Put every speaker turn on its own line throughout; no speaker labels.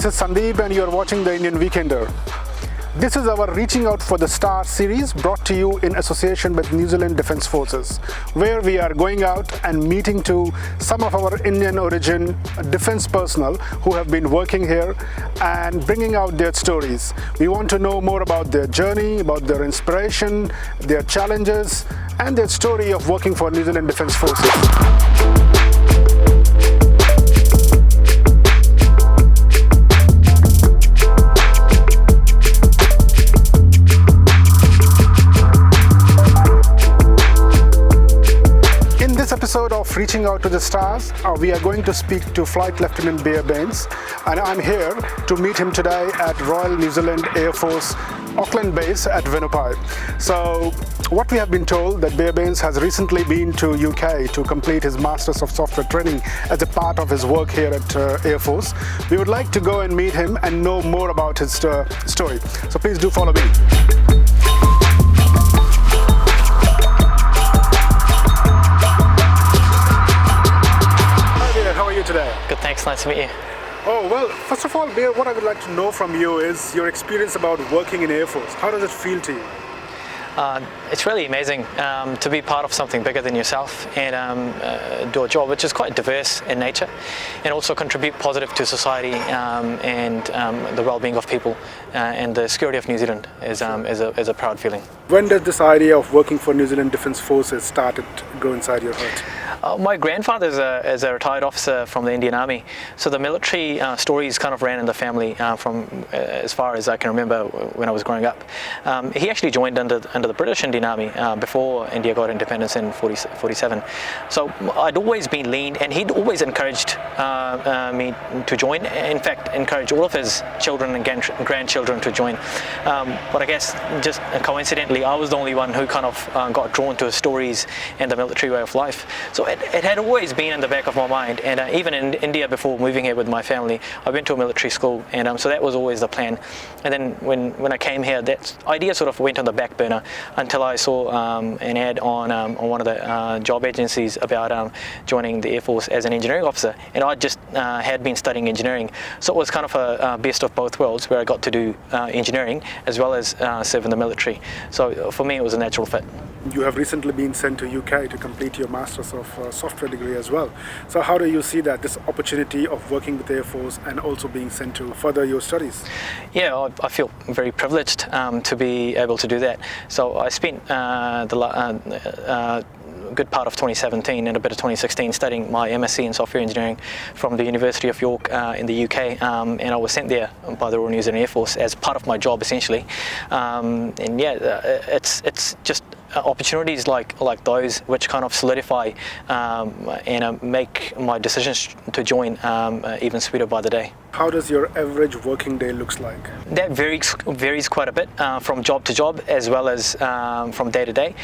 this is Sandeep and you are watching The Indian Weekender. This is our Reaching Out for the Stars series brought to you in association with New Zealand Defence Forces, where we are going out and meeting to some of our Indian origin defence personnel who have been working here and bringing out their stories. We want to know more about their journey, about their inspiration, their challenges, and their story of working for New Zealand Defence Forces. Episode of Reaching Out to the Stars, we are going to speak to Flight Lieutenant Beer Bains, and I'm here to meet him today at Royal New Zealand Air Force Auckland base at Venupai. So what we have been told that Beer Bains has recently been to UK to complete his Masters of Software training as a part of his work here at Air Force. We would like to go and meet him and know more about his story. So please do follow me. Today.
Good, thanks. Nice to meet you.
Oh, well, first of all, Beer, what I would like to know from you is your experience about working in Air Force. How does it feel to you?
It's really amazing to be part of something bigger than yourself and do a job which is quite diverse in nature and also contribute positive to society and the well-being of people and the security of New Zealand is a proud feeling.
When did this idea of working for New Zealand Defence Forces started to grow inside your heart?
My grandfather is a retired officer from the Indian Army, so the military stories kind of ran in the family from as far as I can remember when I was growing up. He actually joined under the British Indian Army before India got independence in 47. So I'd always been lean, and he'd always encouraged me to join. In fact, encouraged all of his children and grandchildren to join. But I guess just coincidentally, I was the only one who kind of got drawn to his stories and the military way of life. So it had always been in the back of my mind, and even in India before moving here with my family, I went to a military school, and so that was always the plan. And then when I came here, that idea sort of went on the back burner until I saw an ad on one of the job agencies about joining the Air Force as an engineering officer, and I just had been studying engineering, so it was kind of a best of both worlds where I got to do engineering as well as serve in the military. So for me it was a natural fit.
You have recently been sent to UK to complete your Masters of Software degree as well. So how do you see that, this opportunity of working with the Air Force and also being sent to further your studies?
Yeah, I feel very privileged to be able to do that. So I spent a good part of 2017 and a bit of 2016 studying my MSc in software engineering from the University of York in the UK, and I was sent there by the Royal New Zealand Air Force as part of my job essentially. And yeah, it's just opportunities like those which kind of solidify and make my decisions to join even sweeter by the day.
How does your average working day looks like? That
varies quite a bit from job to job as well as from day to day.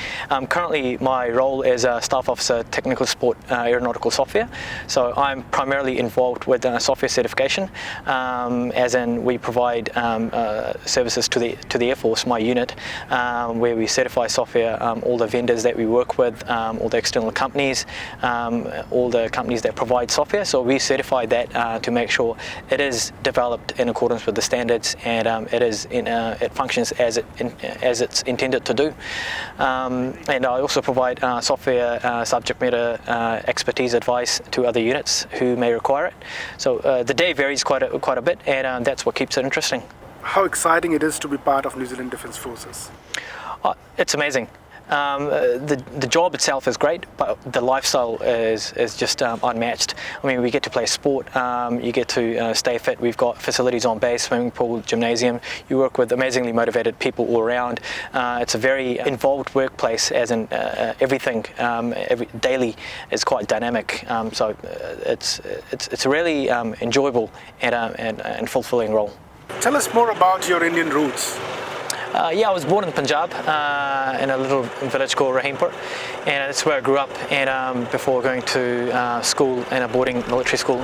Currently my role is a Staff Officer Technical Support Aeronautical Software, so I'm primarily involved with software certification, as in we provide services to the Air Force, my unit, where we certify software, all the vendors that we work with, all the external companies, all the companies that provide software, so we certify that to make sure it is developed in accordance with the standards and it functions as it's intended to do. And I also provide software subject matter expertise advice to other units who may require it. So the day varies quite a bit, and that's what keeps it interesting.
How exciting it is to be part of New Zealand Defence Forces?
It's amazing. The job itself is great, but the lifestyle is just unmatched. I mean, we get to play sport, you get to stay fit, we've got facilities on base, swimming pool, gymnasium, you work with amazingly motivated people all around. It's a very involved workplace, as in everything daily is quite dynamic, so it's a really enjoyable and fulfilling role.
Tell us more about your Indian roots.
Yeah, I was born in Punjab in a little village called Rahimpur, and that's where I grew up, and before going to school in a boarding military school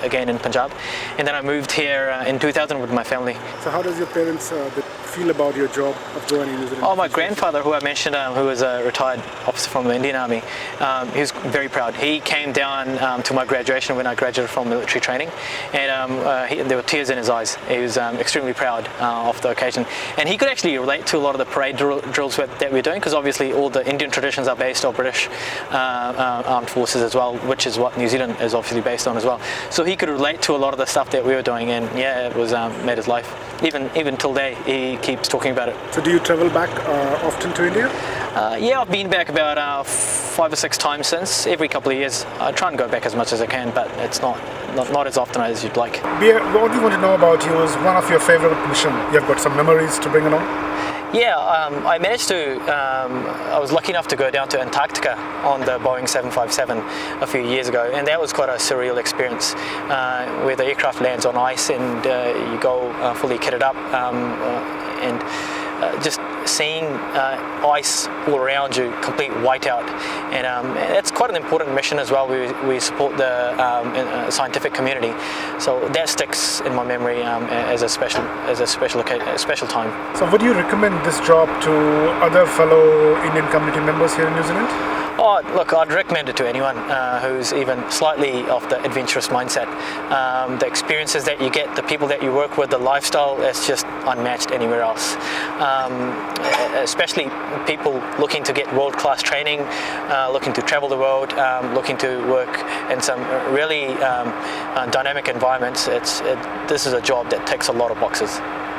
again in Punjab, and then I moved here in 2000 with my family.
So how does your parents feel about your job of joining New Zealand?
Oh, my grandfather, who I mentioned, who was a retired officer from the Indian Army, he was very proud. He came down to my graduation when I graduated from military training, and there were tears in his eyes. He was extremely proud of the occasion, and he could actually relate to a lot of the parade drills that we're doing, because obviously all the Indian traditions are based on British armed forces as well, which is what New Zealand is obviously based on as well. So he could relate to a lot of the stuff that we were doing, and yeah, it was made his life. Even till today, he keeps talking about it.
So do you travel back often to India?
Yeah, I've been back about 5 or 6 times since. Every couple of years, I try and go back as much as I can, but it's not as often as you'd like.
Beer, what we want to know about you is one of your favorite missions. You've got some memories to bring along?
Yeah, I managed to, I was lucky enough to go down to Antarctica on the Boeing 757 a few years ago, and that was quite a surreal experience where the aircraft lands on ice and you go fully kitted up and just seeing ice all around you, complete whiteout, and it's quite an important mission as well. We support the scientific community, so that sticks in my memory as a special time.
So would you recommend this job to other fellow Indian community members here in New Zealand?
Oh, look, I'd recommend it to anyone who's even slightly of the adventurous mindset. The experiences that you get, the people that you work with, the lifestyle, it's just unmatched anywhere else. Especially people looking to get world-class training, looking to travel the world, looking to work in some really dynamic environments. This is a job that ticks a lot of boxes.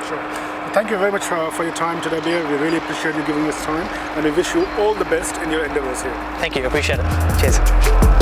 Sure. Thank you very much for your time today, Beer. We really appreciate you giving us time, and we wish you all the best in your endeavors here.
Thank you, appreciate it. Cheers.